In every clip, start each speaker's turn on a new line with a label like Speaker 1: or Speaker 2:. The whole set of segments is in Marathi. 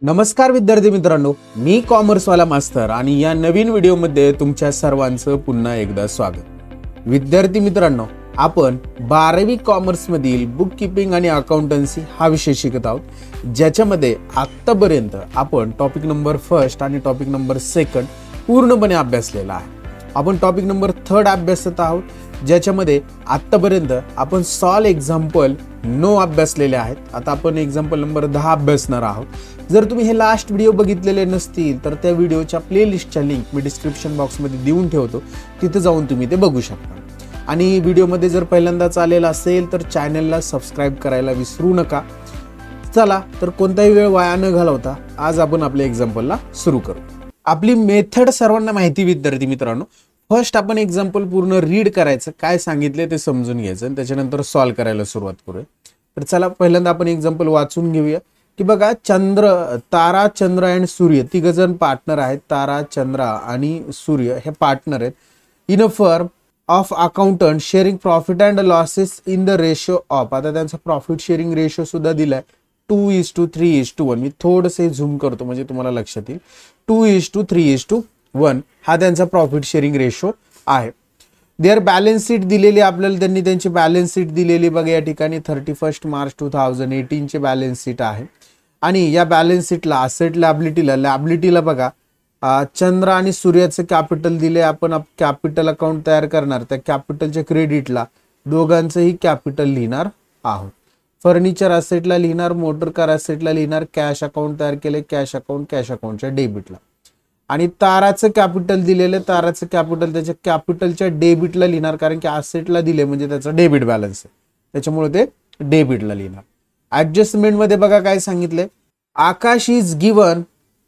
Speaker 1: नमस्कार विद्यार्थी मित्रांनो, मी कॉमर्सवाला मास्तर आणि या नवीन व्हिडिओमध्ये तुमच्या सर्वांचं पुन्हा एकदा स्वागत। विद्यार्थी मित्रांनो, आपण 12वी कॉमर्स मधील बुक कीपिंग आणि अकाउंटन्सी हा विषय शिकत आहोत, ज्याच्यामध्ये आतापर्यंत आपण टॉपिक नंबर 1 आणि टॉपिक नंबर 2 पूर्णपणे अभ्यासलेला आहे। आपण टॉपिक नंबर 3 अभ्यासत आहोत, ज्याच्यामध्ये आतापर्यंत आपण सॉल्व एक्झाम्पल 9 अभ्यासलेले आहेत। आता आपण एक्झाम्पल नंबर 10 अभ्यासणार आहोत। जर तुम्ही हे लास्ट व्हिडिओ बघितलेले नसतील तर त्या व्हिडिओच्या प्लेलिस्टच्या लिंक मी डिस्क्रिप्शन बॉक्समध्ये देऊन ठेवतो, तिथे जाऊन तुम्ही ते बघू शकता। आणि व्हिडिओमध्ये जर पहिल्यांदाच आलेला असेल तर चॅनलला सबस्क्राइब करायला विसरू नका। चला तर कोणताही वेळ वाया न घालवता आज आपण आपल्या एक्झाम्पलला सुरू करू। आपली मेथड सर्वांना माहिती विद्यार्थी मित्रांनो, फर्स्ट आपण एक्झाम्पल पूर्ण रीड करायचं, काय सांगितले ते समजून घ्यायचं आणि त्याच्यानंतर सॉल्व करायला सुरुवात करूया। तर चला पहिल्यांदा आपण एक्झाम्पल वाचून घेऊया की बघा, तारा, चंद्र आणि सूर्य तिघ जण पार्टनर आहेत। तारा, चंद्र आणि सूर्य हे पार्टनर आहेत in a firm of accountant sharing profit and losses in the ratio of. आता त्यांचा प्रॉफिट शेअरिंग रेशो सुद्धा दिलाय 2:3:1। मी थोडंसं झूम करतो म्हणजे तुम्हाला लक्षात येईल। 2:3:1 हा त्यांचा प्रॉफिट शेअरिंग रेशो आहे। देअर बॅलन्स शीट दिलेली आपल्याला, त्यांनी त्यांची बॅलन्स शीट दिलेली बघा या ठिकाणी 31 मार्च 2018 चे बॅलन्स शीट आहे। आणि या बॅलन्स शीटला असेट लॅबिलिटीला बघा, चंद्र आणि सूर्याचं कॅपिटल दिले। आपण कॅपिटल अकाउंट तयार करणार, त्या कॅपिटलच्या क्रेडिटला दोघांचंही कॅपिटल लिहिणार आहोत। फर्निचर असेटला लिहिणार, मोटर कार असेटला लिहिणार, कॅश अकाउंट तयार केले, कॅश अकाउंटच्या डेबिटला। आणि ताराचं कॅपिटल दिलेलं, ताराचं कॅपिटल त्याच्या कॅपिटलच्या डेबिटला लिहिणार, कारण की असेटला दिले म्हणजे त्याचा डेबिट बॅलन्स आहे, त्याच्यामुळे ते डेबिटला लिहिणार। ऍडजस्टमेंट मध्ये बघा काय सांगितले, Akash is given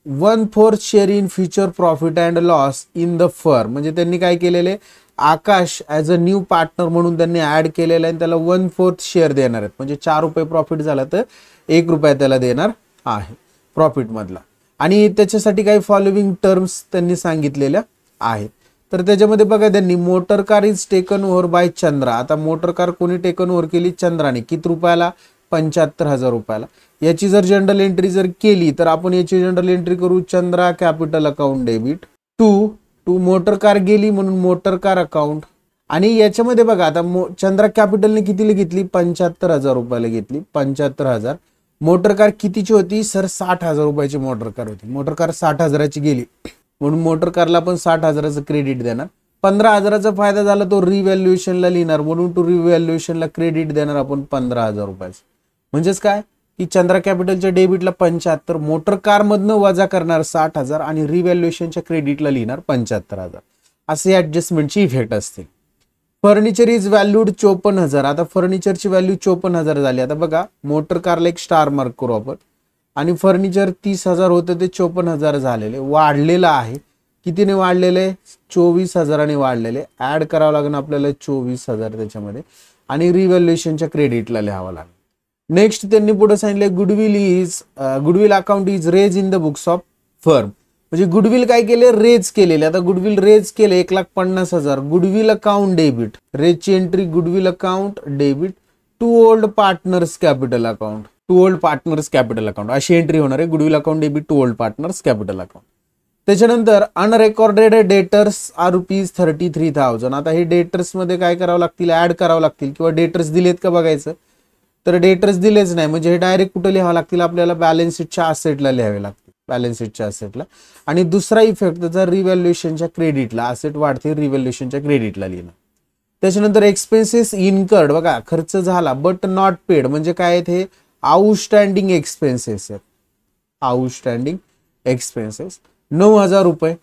Speaker 1: 1/4 share in future profit and loss in the firm. म्हणजे त्यांनी काय केलेले, Akash as a new partner म्हणून त्यांनी ऍड केलेलं आहे, त्याला 1/4 शेअर देणार आहेत। म्हणजे 4 रुपये प्रॉफिट झाला तर 1 रुपया त्याला देणार आहे प्रॉफिट मधला। आणि त्याच्यासाठी काही फॉलोइंग टर्म्स त्यांनी सांगितलेल्या आहेत। तर त्याच्यामध्ये बघा, त्यांनी motor car is taken over by Chandra. आता मोटर कार कोणी टेकन ओव्हर केली, चंद्राने। किती रुपयाला, 75,000 रुपयाला। याची जर जनरल एंट्री जर केली तर आपण याची जनरल एंट्री करू, Chandra capital account debit to motor car गेली म्हणून मोटर कार अकाउंट। आणि याच्यामध्ये बघा, आता चंद्रा कॅपिटलने कितीला घेतली, 75,000 रुपयाला घेतली, 75,000। मोटर कार कितीची होती सर, 60,000 रुपयाची मोटर कार होती। मोटर कार 60,000ची गेली म्हणून मोटर कारला आपण 60,000चं क्रेडिट देणार। 15,000चा फायदा झाला तो रिव्हॅल्युएशनला लिहिणार, म्हणून टू रिव्हॅल्युएशनला क्रेडिट देणार आपण 15,000 रुपयाचं। म्हणजेच काय की चंद्रा कॅपिटलच्या डेबिटला 75, मोटर कार मधनं वजा करणार 60,000 आणि रिव्हॅल्युएशनच्या क्रेडिटला लिहिणार 75,000। असे ऍडजस्टमेंटची इफेक्ट असते। Furniture is valued 54,000। आता फर्निचरची व्हॅल्यू 54,000 झाली। आता बघा, मोटर कारला एक स्टार मार्क करू आपण, आणि फर्निचर 30,000 होतं ते 54,000 झालेले, वाढलेलं आहे। कितीने वाढलेले, 24,000ने वाढलेले। ऍड करावं लागेल आपल्याला 24,000 त्याच्यामध्ये, आणि रिव्हॅल्युएशनच्या क्रेडिटला लिहावं लागेल। नेक्स्ट त्यांनी पुढे सांगितलं, goodwill account is raise in the books of firm. म्हणजे गुडविल काय केले, रेज केलेले। आता गुडविल रेज केले 1,50,000, गुडविल अकाउंट डेबिट, रेजची entry goodwill account debit to old partners capital account, अशी एंट्री होणार आहे, goodwill account debit to old partners capital account. त्याच्यानंतर अनरेकॉर्डेड डेटर्स आर ₹33,000। आता हे डेटर्स मध्ये काय करावं लागतील, ऍड करावं लागतील, किंवा डेटर्स दिलेत का बघायचं, तर डेटर्स दिलेच नाही म्हणजे हे डायरेक्ट कुठे लिहावं लागतील, आपल्याला बॅलन्स शीटच्या असेटला लिहावे लागतील, बॅलन्स शीटच्या असेटला। आणि दुसरा इफेक्ट त्याचा रिव्हॅल्युएशनच्या क्रेडिटला, असेट वाढते रिव्हॅल्युएशनच्या क्रेडिटला लिहिणं। त्याच्यानंतर एक्सपेन्सेस इनकर्ड, बघा खर्च झाला बट नॉट पेड, म्हणजे काय आहेत हे, आउटस्टँडिंग एक्सपेन्सेस आहेत, आउटस्टँडिंग एक्सपेन्सेस 9,000 रुपये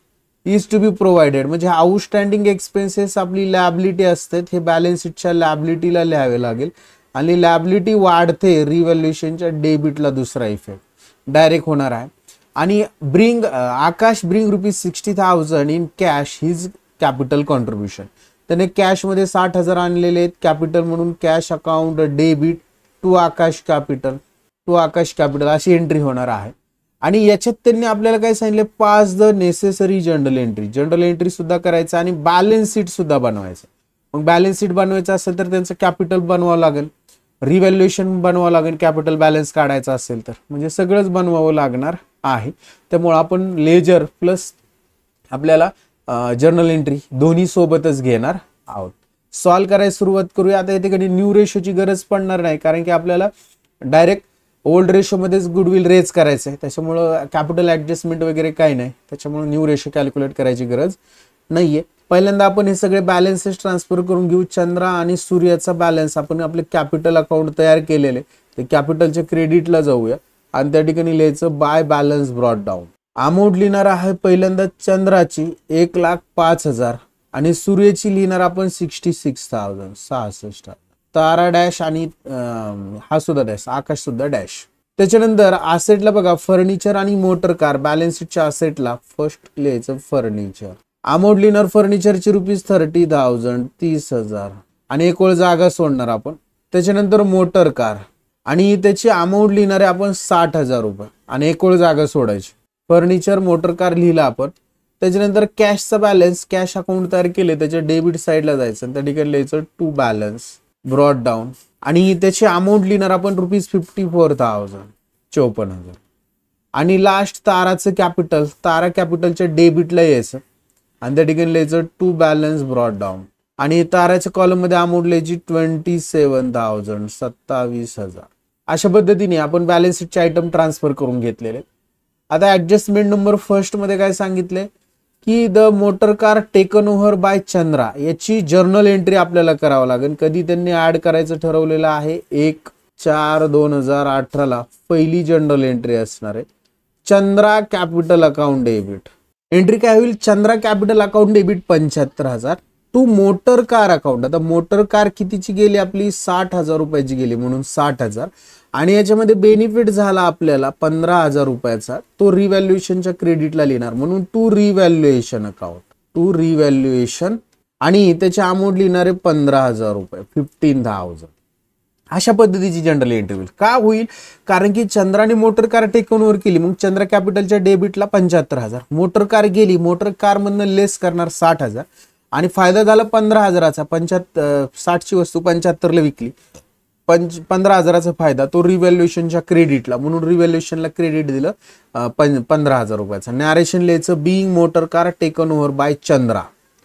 Speaker 1: इज टू बी प्रोव्हाइडेड। म्हणजे आउटस्टँडिंग एक्सपेन्सेस आपली लॅबिलिटी असते, हे बॅलन्स शीटच्या लॅबिलिटीला लिहावे लागेल, आणि लॅबिलिटी वाढते रिव्हॅल्युएशनच्या डेबिटला, दुसरा इफेक्ट डायरेक्ट होणार आहे। आणि Akash bring ₹60,000 in cash his capital contribution. त्याने कॅश मध्ये 60,000 आणलेले आहेत कॅपिटल म्हणून, cash account debit to Akash capital अशी एंट्री होणार आहे। आणि याच्यात त्यांनी आपल्याला काय सांगितले, pass the necessary journal entry सुद्धा करायचं आणि बॅलन्स शीट सुद्धा बनवायचं। मग बॅलन्स शीट बनवायचं असेल तर त्यांचं कॅपिटल बनवावं लागेल, रिव्हॅल्युएशन बनवावं लागेल, कॅपिटल बॅलन्स काढायचा असेल तर, म्हणजे सगळंच बनवावं लागणार आहे, त्यामुळे आपण लेजर प्लस आपल्याला जर्नल एंट्री दोन्ही सोबतच घेणार आहोत. सॉल्व करायला सुरुवात करूया. आता इथे कधी न्यू रेशोची गरज पडणार नाही, कारण की आपल्याला डायरेक्ट ओल्ड रेशोमध्येच गुडविल रेज करायचं आहे, त्याच्यामुळं कॅपिटल ॲडजस्टमेंट वगैरे काही नाही, त्याच्यामुळे न्यू रेशो कॅल्क्युलेट करायची गरज नाहीये. पहिल्यांदा आपण हे सगळे बॅलन्सेस ट्रान्सफर करून घेऊ. चंद्रा आणि सूर्याचा बॅलन्स आपण आपले कॅपिटल अकाउंट तयार केलेले, ते कॅपिटलच्या क्रेडिटला जाऊया आणि त्या ठिकाणी लिहायचं by balance brought down. Amount लिहिणार आहे पहिल्यांदा चंद्राची 1,05,000 आणि सूर्याची लिहिणार आपण 66,066. तारा डॅश आणि हा सुद्धा डॅश, आकाश सुद्धा डॅश. त्याच्यानंतर असेटला बघा फर्निचर आणि मोटर कार बॅलन्स शीटच्या असेटला फर्स्ट लिहायचं फर्निचर. अमाऊंट लिहिणार फर्निचरची ₹30,000 30,000 आणि एक वेळ जागा सोडणार आपण. त्याच्यानंतर मोटर कार आणि त्याची अमाऊंट लिहिणार आहे आपण ₹60,000 आणि एक वेळ जागा सोडायची. फर्निचर मोटर कार लिहिला आपण. त्याच्यानंतर कॅशचा बॅलन्स कॅश अकाउंट तयार केले, त्याच्या डेबिट साईडला जायचं, त्या ठिकाणी लिहायचं टू बॅलन्स ब्रॉट डाऊन आणि त्याची अमाऊंट लिहिणार आपण ₹54,000 54,000 आणि लास्ट ताराचं कॅपिटल, तारा कॅपिटलच्या डेबिटला यायचं आणि त्या ठिकाणी लिहायचं टू बॅलन्स ब्रॉट डाऊन आणि ताराच्या कॉलम मध्ये अमाऊंट लिहायची 27,000 27,000. अशा पद्धतीने आपण बॅलन्स शीटचे आयटम ट्रान्सफर करून घेतलेले. आता ऍडजस्टमेंट नंबर फर्स्ट मध्ये काय सांगितले की the motor car taken over by Chandra याची जर्नल एंट्री आपल्याला करावं लागेल. कधी त्यांनी ऍड करायचं ठरवलेलं आहे 1/4/2018 पहिली जर्नल एंट्री असणार आहे. Chandra capital account debit entry काय होईल, Chandra capital account debit 75,000 to motor car account. आता मोटर कार कितीची गेली आपली 60,000 रुपयाची गेली म्हणून 60,000 आणि याच्यामध्ये बेनिफिट झाला आपल्याला 15,000 रुपयाचा, तो रिव्हॅल्युएशनच्या क्रेडिटला लिहिणार म्हणून to revaluation account to revaluation आणि त्याची अमाऊंट लिहिणार आहे 15,000 रुपये 15,000. अशा पद्धतीची जनरल एंट्री होईल. का होईल, कारण की चंद्राने मोटर कार टेकन ओव्हर केली, मग चंद्रा कॅपिटलच्या डेबिटला 75,000, मोटर कार गेली, मोटर कार मधनं लेस करणार 60,000 आणि फायदा झाला 15,000चा. 60ची वस्तू 75ला विकली, 15,000चा फायदा तो रिव्हॅल्युएशनच्या क्रेडिटला, म्हणून रिव्हॅल्युएशनला क्रेडिट दिलं 15,000 रुपयाचा. नॅरेशन लिहायचं being motor car taken over by Chandra.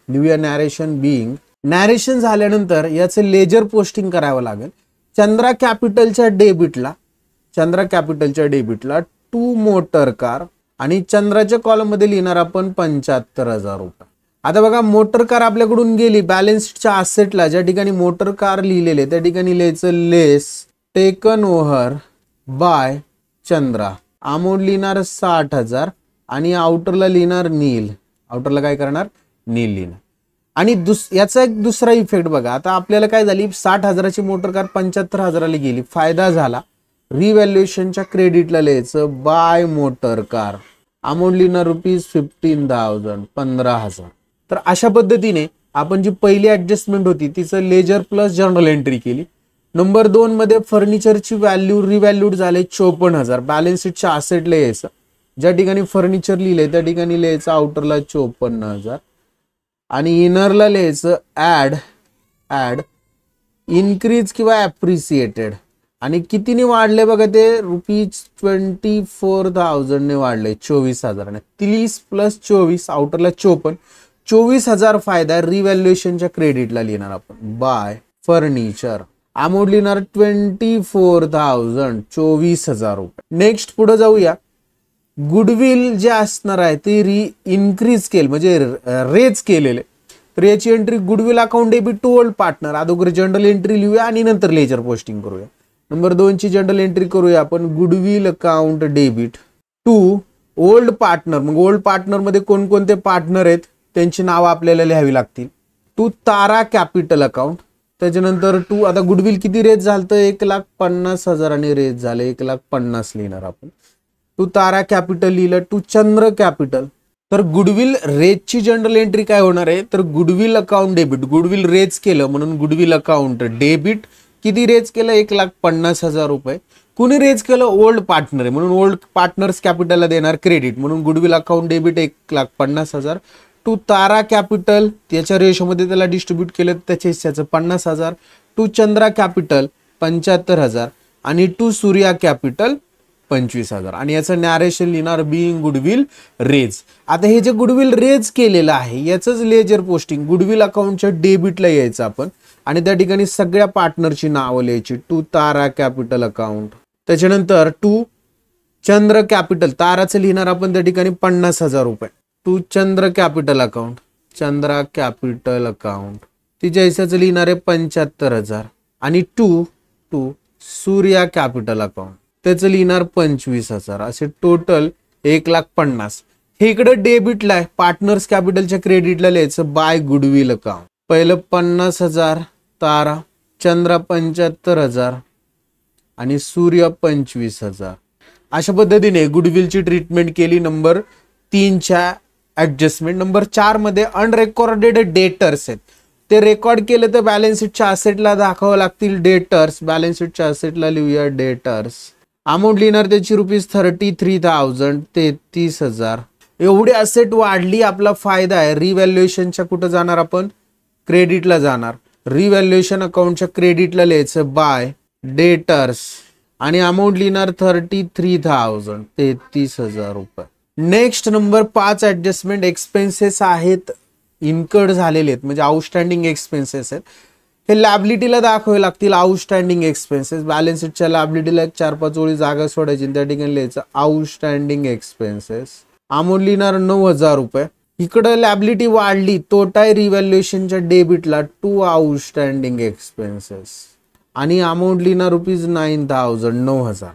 Speaker 1: लिहूया नॅरेशन बिईंग. नॅरेशन झाल्यानंतर याचं लेजर पोस्टिंग करावं लागेल. चंद्रा कॅपिटलच्या डेबिटला टू मोटर कार आणि चंद्राच्या कॉलम मध्ये लिहिणार आपण 75,000 रुपये. आता बघा मोटर कार आपल्याकडून गेली बॅलन्स शीटच्या असेटला, ज्या ठिकाणी मोटर कार लिहिलेले त्या ठिकाणी लिहायचं less taken over by Chandra. Amount लिहिणार 60,000 आणि आउटरला लिहिणार नील. आउटरला काय करणार, नील लिहिणार. आणि याचा एक दुसरा इफेक्ट बघा. आता आपल्याला काय झाली 60,000ची मोटर कार 75,000ला गेली, फायदा झाला, रिव्हॅल्युएशनच्या क्रेडिटला लिहायचं बाय मोटर कार. अमाऊंट लिहिणार ₹15,000 15,000. तर अशा पद्धतीने आपण जी पहिली ऍडजस्टमेंट होती तिचं लेजर प्लस जर्नल एंट्री केली. नंबर 2 मध्ये फर्निचरची व्हॅल्यू रिव्हॅल्यूड झाले 54,000, बॅलन्स शीटच्या असेटला यायचं, ज्या ठिकाणी फर्निचर लिहिले त्या ठिकाणी लिहायचं आउटरला 54,000 आणि इनरला लिहायचं ऍड इनक्रीज किंवा ऍप्रिसिएटेड आणि कितीने वाढले बघा ते ₹24,000 ने वाढले 24,000. 30 + 24 आउटरला 24,000 फायदा रिव्हॅल्युएशनच्या क्रेडिटला लिहिणार आपण बाय फर्निचर. अमाऊंट लिहिणार 24,000 24,000 रुपये. नेक्स्ट पुढे जाऊया. गुडविल जे असणार आहे ते इन्क्रीज केलं म्हणजे रेज केलेले, तर याची entry goodwill account debit to old partner. अगोदर जनरल एंट्री लिहूया आणि नंतर लेजर पोस्टिंग करूया. नंबर 2 ची जनरल एंट्री करूया आपण goodwill account debit to old partner. मग ओल्ड पार्टनर मध्ये कोणकोणते पार्टनर आहेत त्यांची नावं आपल्याला लिहावी लागतील. To Tara capital account. त्याच्यानंतर टू आता गुडविल किती रेज झालं 1,50,000 आणि रेज झाले 1,50,000 लिहिणार आपण. टू तारा कॅपिटल लिहिलं. To Chandra capital. तर गुडविल रेजची जनरल एंट्री काय होणार आहे तर goodwill account debit. Goodwill raise केलं म्हणून गुडविल अकाउंट डेबिट. किती रेज केलं 1,50,000 रुपये. कुणी रेज केलं ओल्ड पार्टनर आहे म्हणून ओल्ड पार्टनर्स कॅपिटलला देणार क्रेडिट म्हणून goodwill account debit 1,50,000. To Tara capital त्याच्या रेशोमध्ये त्याला डिस्ट्रीब्यूट केलं त्याच्या हिस्साचं 50,000. टू चंद्रा कॅपिटल 75,000 आणि टू सूर्या कॅपिटल 25,000 आणि याचं नॅरेशन लिहिणार बीइंग गुडविल रेज. आता हे जे गुडविल रेज केलेलं आहे याचंच लेजर पोस्टिंग गुडविल अकाउंटच्या डेबिटला यायचं आपण आणि त्या ठिकाणी सगळ्या पार्टनरची नावं लिहायची. टू तारा कॅपिटल अकाउंट, त्याच्यानंतर टू चंद्र कॅपिटल, ताराचं लिहिणार आपण त्या ठिकाणी 50,000 रुपये. To Chandra capital account, Chandra capital account तिच्या हिस्साचं लिहिणार आहे 75,000 आणि टू सूर्या कॅपिटल अकाउंट त्याचं लिहिणार 25,000. असे टोटल 1,50,000. हे इकडे डेबिटला आहे, पार्टनर्स कॅपिटलच्या क्रेडिटला लिहायचं बाय गुडविल अकाउंट. पहिलं 50,000 तारा, चंद्रा 75,000 आणि सूर्य 25,000. अशा पद्धतीने गुडविलची ट्रीटमेंट केली. नंबर 3च्या ऍडजस्टमेंट. नंबर 4 मध्ये अनरेकॉर्डेड डेटर्स आहेत, ते रेकॉर्ड केले तर बॅलन्स शीटच्या असेटला दाखवावं लागतील डेटर्स. बॅलन्स शीटच्या असेटला लिहूया डेटर्स. अमाऊंट लिहिणार त्याची ₹33,000, 33,000. एवढी असेट वाढली, आपला फायदा आहे. रिव्हॅल्युएशनच्या कुठं जाणार आपण, क्रेडिटला जाणार. रिव्हॅल्युएशन अकाउंटच्या क्रेडिटला लिहायचं बाय डेटर्स आणि अमाऊंट लिहिणार 33,000, 33,000 रुपये. नेक्स्ट नंबर 5 ऍडजस्टमेंट एक्सपेन्सेस आहेत, इन्कर्ड झालेले आहेत म्हणजे आउटस्टँडिंग एक्सपेन्सेस आहेत. हे लॅबिलिटीला दाखवावे लागतील आउटस्टँडिंग एक्सपेन्सेस. बॅलन्स शीटच्या लॅबिलिटीला 4-5 ओळी जागा सोडायची, त्या ठिकाणी लिहायचं आउटस्टँडिंग एक्सपेन्सेस. अमाऊंट लिहिणार 9,000 रुपये. इकडं लॅबिलिटी वाढली, तोटा रिव्हॅल्युएशनच्या डेबिटला टू आउटस्टँडिंग एक्सपेन्सेस आणि अमाऊंट लिहिणार ₹9,000, 9,000.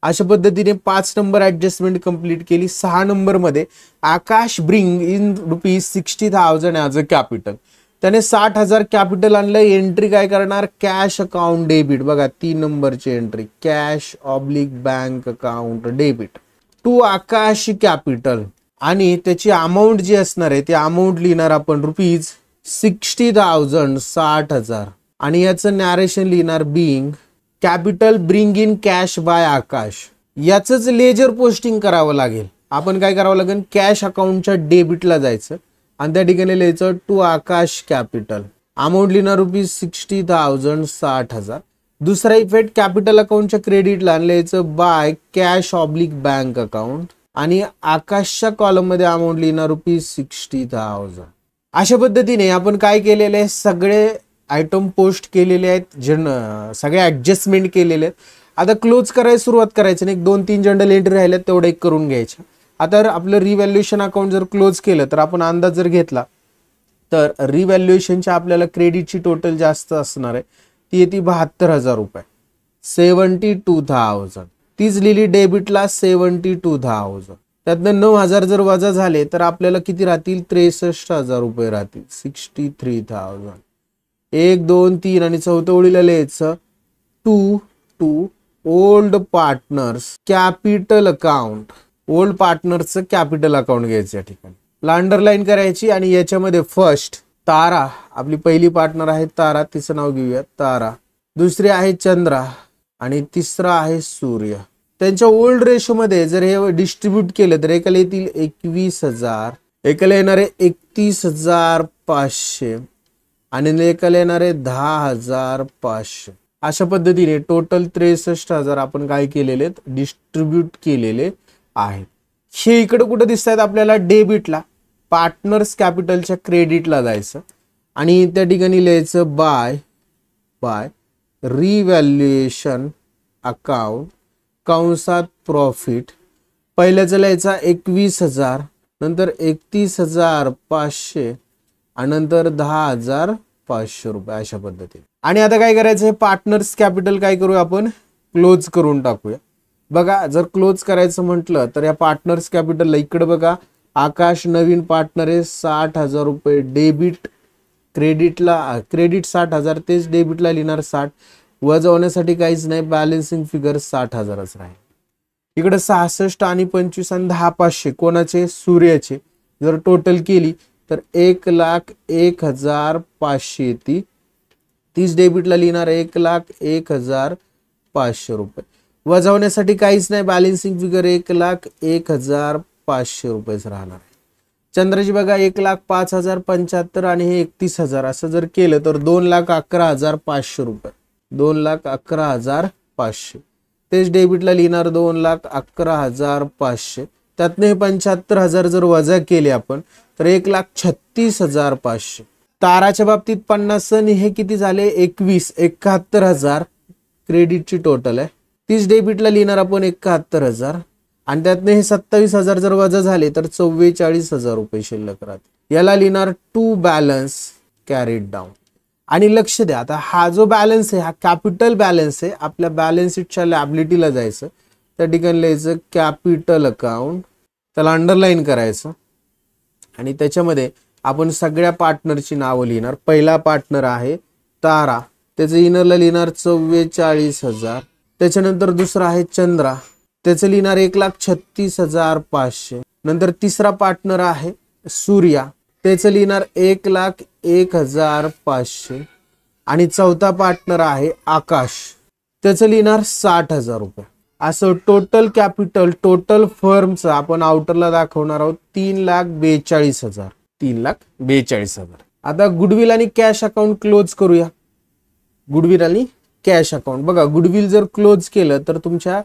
Speaker 1: अशा पद्धतीने 5 नंबर ऍडजस्टमेंट कंप्लीट केली. 6 नंबर मध्ये Akash bring in ₹60,000 as a capital. त्याने 60,000 कॅपिटल आणलं. एंट्री काय करणार, कॅश अकाउंट डेबिट. बघा 3 नंबरची entry, cash oblique bank account debit to Akash capital आणि त्याची अमाऊंट जी असणार आहे ती अमाऊंट लिहिणार आपण ₹60,000, 60,000 आणि याचं नॅरेशन लिहिणार being capital bring in cash by Akash. याचंच लेजर पोस्टिंग करावं लागेल. आपण काय करावं लागेल, कॅश अकाउंटच्या डेबिटला जायचं आणि त्या ठिकाणी लिहायचं टू आकाश कॅपिटल. अमाऊंट लिहिणार ₹60,000, 60,000. दुसरा इफेक्ट कॅपिटल अकाउंटच्या क्रेडिटला लिहायचं by cash oblique bank account आणि आकाशच्या कॉलम मध्ये अमाऊंट लिहिणार ₹60,000. अशा पद्धतीने आपण काय केलेलं आहे, सगळे आयटम पोस्ट केलेले आहेत, सगळे ऍडजस्टमेंट केलेले आहेत. आता क्लोज करायला सुरुवात करायची नाही. 2-3 जनरल एंट्री राहिल्यात तेवढे एक करून घ्यायच्या. आता आपलं रिव्हॅल्युएशन अकाउंट जर क्लोज केलं तर आपण अंदाज जर घेतला तर रिव्हॅल्युएशनच्या आपल्याला क्रेडिटची टोटल जास्त असणार आहे, ती येते ₹72,000 रुपये, 72,000. तीच लिहिली डेबिटला 72,000. त्यातनं 9,000 जर वजा झाले तर आपल्याला किती राहतील, 63,000 रुपये राहतील, 63,000. 1, 2, 3 आणि चौथ्या ओळीला लिहायचं to old partners capital account. Old पार्टनरचं कॅपिटल अकाउंट घ्यायचं या ठिकाणी, अंडरलाईन करायची आणि याच्यामध्ये फर्स्ट तारा, आपली पहिली पार्टनर आहे तारा, तिचं नाव घेऊया तारा. दुसरी आहे चंद्रा आणि तिसरा आहे सूर्य. त्यांच्या ओल्ड रेशो मध्ये जर हे डिस्ट्रीब्यूट केलं तर एकाला येतील 21,000, एकाला येणार आहे 31,500 आणि एकाला येणार आहे 10,500. अशा पद्धतीने टोटल 63,000 आपण काय केलेले डिस्ट्रीब्यूट केलेले आहेत. हे इकडे कुठे दिसत आहेत आपल्याला, डेबिटला पार्टनर्स कॅपिटलच्या क्रेडिटला जायचं आणि त्या ठिकाणी लिहायचं बाय रिव्हॅल्युएशन अकाउंट कंसात प्रॉफिट. पहिल्याचं लिहायचा 21,000, नंतर 31,500 आणि नंतर 10,500 रुपये अशा पद्धतीने. आणि आता काय करायचं, पार्टनर्स कॅपिटल काय करूया आपण, क्लोज करून टाकूया. बघा जर क्लोज करायचं म्हटलं तर या पार्टनर्स कॅपिटलला इकडे बघा, आकाश नवीन पार्टनर आहे, 60,000 रुपये डेबिट. क्रेडिटला क्रेडिट 60,000, तेच डेबिटला लिहिणार 60. वजा होण्यासाठी काहीच नाही, बॅलन्सिंग फिगर 60,000च राहील. इकडे 66 आणि 25 आणि 10,500 कोणाचे, सूर्याचे. जर टोटल केली तर 1,01,500 येते. तीच डेबिटला लिहिणार 1,01,500 रुपये. वजा होण्यासाठी काहीच नाही, बॅलन्सिंग फिगर 1,01,500 रुपयेच राहणार आहे. चंद्राची बघा 1,05,075 आणि हे 31,000 असं जर केलं तर 2,11,500 रुपये, 2,11,500. तेच डेबिटला लिहिणार 2,11,500. त्यातनं हे 75,000 जर वजा केले आपण तर 1,36,500. ताराच्या बाबतीत 50 आणि हे किती झाले 71,000 क्रेडिटची टोटल आहे. तीच डेबिटला लिहिणार आपण 71,000 आणि त्यातनं हे 27,000 जर वजा झाले तर 44,000 रुपये शिल्लक राहते. याला लिहिणार टू बॅलन्स कॅरीड डाऊन. आणि लक्ष द्या, आता हा जो बॅलन्स आहे हा कॅपिटल बॅलन्स आहे. आपल्या बॅलन्स शीटच्या लॅबिलिटीला जायचं, त्या ठिकाणी लिहायचं कॅपिटल अकाउंट, त्याला अंडरलाईन करायचं आणि त्याच्यामध्ये आपण सगळ्या पार्टनरची नावं लिहिणार. पहिला पार्टनर आहे तारा, त्याचं इनरला लिहिणार 44,000. त्याच्यानंतर दुसरा आहे चंद्रा, त्याचं लिहिणार 1,36,500. नंतर तिसरा पार्टनर आहे सूर्या, त्याचं लिहिणार 1,01,500. आणि चौथा पार्टनर आहे आकाश, त्याचं लिहिणार 60,000 रुपये. असं टोटल कॅपिटल टोटल फर्मचं आपण आउटरला दाखवणार आहोत 3,42,000. 3,42,000. आता गुडविल आणि कॅश अकाउंट क्लोज करूया. गुडविल आणि कॅश अकाउंट बघा, गुडविल जर क्लोज केलं तर तुमच्या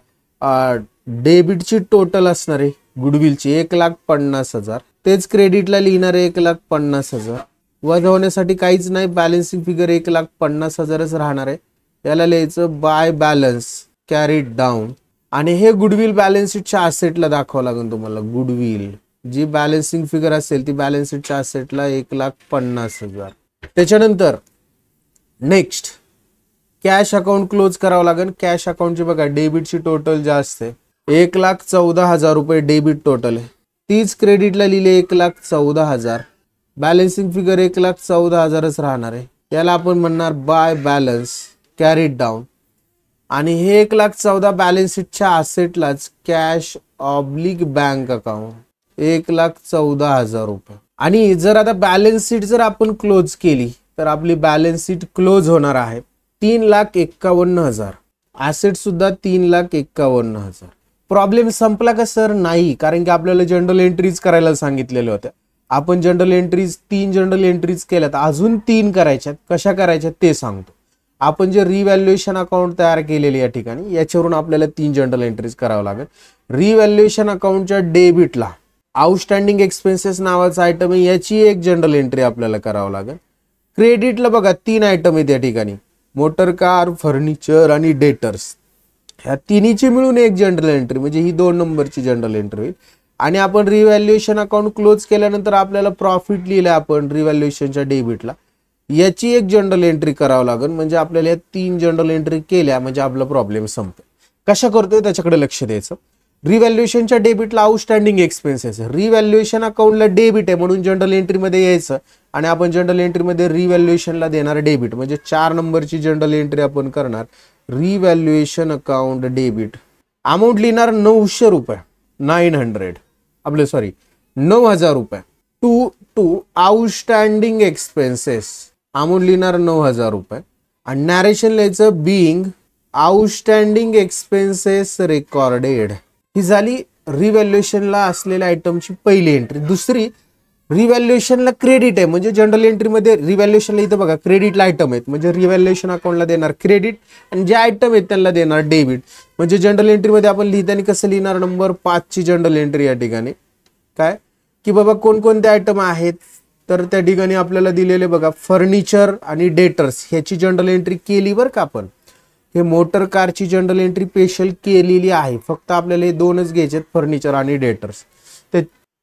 Speaker 1: डेबिटची टोटल असणार आहे गुडविलची 1,50,000. तेच क्रेडिटला लिहिणार 1,50,000. वजा होण्यासाठी काहीच नाही, बॅलन्सिंग फिगर 1,50,000च राहणार आहे. याला लिहायचं बाय बॅलन्स कॅरीड डाऊन. आणि हे गुडविल बॅलन्स शीटच्या असेटला दाखवावं लागेल तुम्हाला. गुडविल जी बॅलन्सिंग फिगर असेल ती बॅलन्स शीटच्या असेटला 1,50,000. त्याच्यानंतर नेक्स्ट कॅश अकाउंट क्लोज करावं लागेल. कॅश अकाउंटची बघा डेबिटची टोटल जास्त आहे, 1,14,000 रुपये डेबिट टोटल आहे. तीच क्रेडिटला लिहिले 1,14,000. बॅलन्सिंग फिगर 1,14,000च राहणार आहे. याला आपण म्हणणार बाय बॅलन्स कॅरीड डाऊन. आणि हे 1,14,000 बॅलन्स शीटच्या असेटलाच कॅश ऑब्लिक बँक अकाउंट 1,14,000 रुपये. आणि जर आता बॅलन्स शीट जर आपण क्लोज केली तर आपली बॅलन्स शीट क्लोज होणार आहे 3,51,000. ऍसेट सुद्धा 3,51,000. प्रॉब्लेम संपला का सर? नाही, कारण की आपल्याला जनरल एंट्रीज करायला सांगितलेल्या होत्या. आपण जनरल एंट्रीज 3 जनरल एंट्रीज केल्यात, अजून 3 करायच्यात. कशा करायच्यात ते सांगतो. आपण जे रिव्हॅल्युएशन अकाउंट तयार केलेले या ठिकाणी याच्यावरून आपल्याला 3 जनरल एंट्रीज करावं लागेल. रिव्हॅल्युएशन अकाउंटच्या डेबिटला आउटस्टँडिंग एक्सपेन्सेस नावाचा आयटम आहे, याची एक जनरल एंट्री आपल्याला करावं लागेल. क्रेडिटला बघा 3 आयटम आहेत या ठिकाणी, मोटर कार, फर्निचर आणि डेटर्स. ह्या तिन्हीची मिळून एक जनरल एंट्री, म्हणजे ही 2 नंबरची जनरल एंट्री होईल. आणि आपण रिव्हॅल्युएशन अकाउंट क्लोज केल्यानंतर आपल्याला प्रॉफिट लिहिलं आपण रिव्हॅल्युएशनच्या डेबिटला, याची एक जनरल एंट्री करावं लागेल. म्हणजे आपल्याला या 3 जनरल एंट्री केल्या म्हणजे आपला प्रॉब्लेम संपतो. कशा करतोय त्याच्याकडे लक्ष द्यायचं. रिव्हॅल्युएशनच्या डेबिटला आउटस्टँडिंग एक्सपेन्सेस, रिव्हॅल्युएशन अकाउंटला डेबिट आहे म्हणून जनरल एंट्रीमध्ये यायचं आणि आपण जनरल एंट्रीमध्ये रिव्हॅल्युएशनला देणार डेबिट, म्हणजे 4 नंबरची जनरल एंट्री आपण करणार. रिव्हॅल्युएशन अकाउंट डेबिट, अमाऊंट लिहिणार 900 रुपये, 9,000 रुपये. टू आउटस्टँडिंग एक्सपेन्सेस, अमाऊंट लिहिणार 9,000 रुपये. आणि नॅरेशन लिहायचं बिंग आउटस्टँडिंग एक्सपेन्सेस रेकॉर्डेड. ही झाली रिव्हॅल्युएशनला असलेल्या आयटमची पहिली एंट्री. दुसरी, रिव्हॅल्युएशनला क्रेडिट आहे म्हणजे जनरल एंट्रीमध्ये रिव्हॅल्युएशनला इथं बघा क्रेडिटला आयटम आहेत म्हणजे रिव्हॅल्युएशन अकाउंटला देणार क्रेडिट आणि जे आयटम आहेत त्यांना देणार डेबिट. म्हणजे जनरल एंट्रीमध्ये आपण लिहिताना कसं लिहिणार, नंबर 5 ची जनरल एंट्री या ठिकाणी काय की बाबा कोणकोणते आयटम आहेत तर त्या ठिकाणी आपल्याला दिलेले बघा फर्निचर आणि डेटर्स ह्याची जनरल एंट्री केली बरं का आपण. हे मोटर कारची जनरल एंट्री स्पेशल केलेली आहे, फक्त आपल्याला हे 2च घ्यायचे फर्निचर आणि डेटर्स.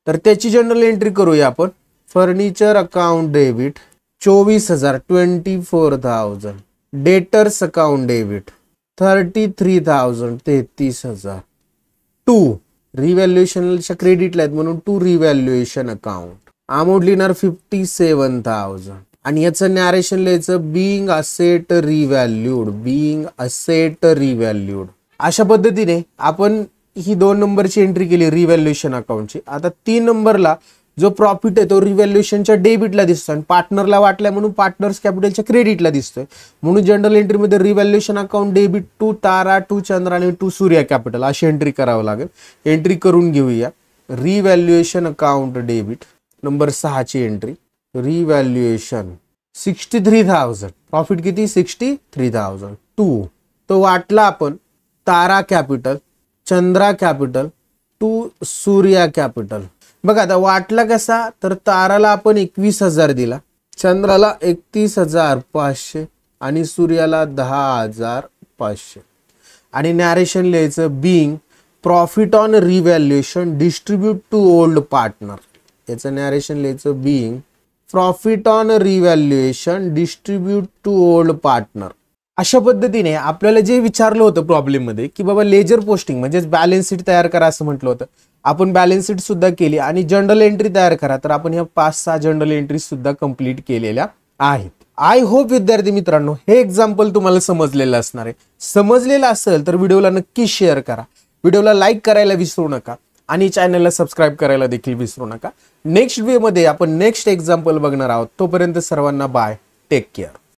Speaker 1: तर त्याची जनरल एंट्री करूया आपण. Furniture account debit 24,000 24,000. Debtors account debit 33,000 33,000. To रिव्हॅल्युएशनच्या क्रेडिटला आहेत म्हणून टू रिव्हॅल्युएशन अकाउंट, अमाऊंट लिहिणार 57,000. आणि याचं नॅरेशन लिहायचं बिंग असेट रिव्हॅल्यूड, बिंग असेट रिव्हॅल्यूड. अशा पद्धतीने आपण ही 2 नंबरची एंट्री केली रिव्हॅल्युएशन अकाउंटची. आता 3 नंबरला जो प्रॉफिट आहे तो रिव्हॅल्युएशनच्या डेबिटला दिसतो आणि पार्टनरला वाटलाय म्हणून पार्टनर्स कॅपिटलच्या क्रेडिटला दिसतोय. म्हणून जनरल एंट्रीमध्ये revaluation account debit to Tara, to Chandra आणि टू सूर्या कॅपिटल अशी एंट्री करावं लागेल. एंट्री करून घेऊया. रिव्हॅल्युएशन अकाउंट डेबिट नंबर 6 ची एंट्री. रिव्हॅल्युएशन 63,000, प्रॉफिट किती 63,000. टू तो वाटला आपण Tara capital, Chandra capital to Surya capital. बघा आता वाटला कसा, तर ताराला आपण 21,000 दिला, चंद्राला 31,500 आणि सूर्याला 10,500. आणि नॅरेशन लिहायचं being profit on revaluation distribute to old partner. याचं नॅरेशन लिहायचं being profit on revaluation distribute to old partner. अशा पद्धतीने आपल्याला जे विचारलं होतं प्रॉब्लेम मध्ये की बाबा लेजर पोस्टिंग म्हणजेच बॅलन्स शीट तयार करा असं म्हटलं होतं. आपण बॅलन्स शीट सुद्धा केली आणि जर्नल एंट्री तयार करा. तर आपण ह्या 5-6 जर्नल एंट्री सुद्धा कंप्लीट केलेल्या आहेत. आय होप विद्यार्थी मित्रांनो हे एक्झाम्पल तुम्हाला समजलेलं असणार आहे. समजलेलं असेल तर व्हिडिओला नक्की शेअर करा, व्हिडिओला लाईक करायला विसरू नका आणि चॅनलला सबस्क्राईब करायला देखील विसरू नका. नेक्स्ट व्हिडिओमध्ये आपण नेक्स्ट एक्झाम्पल बघणार आहोत. तोपर्यंत सर्वांना बाय, टेक केअर.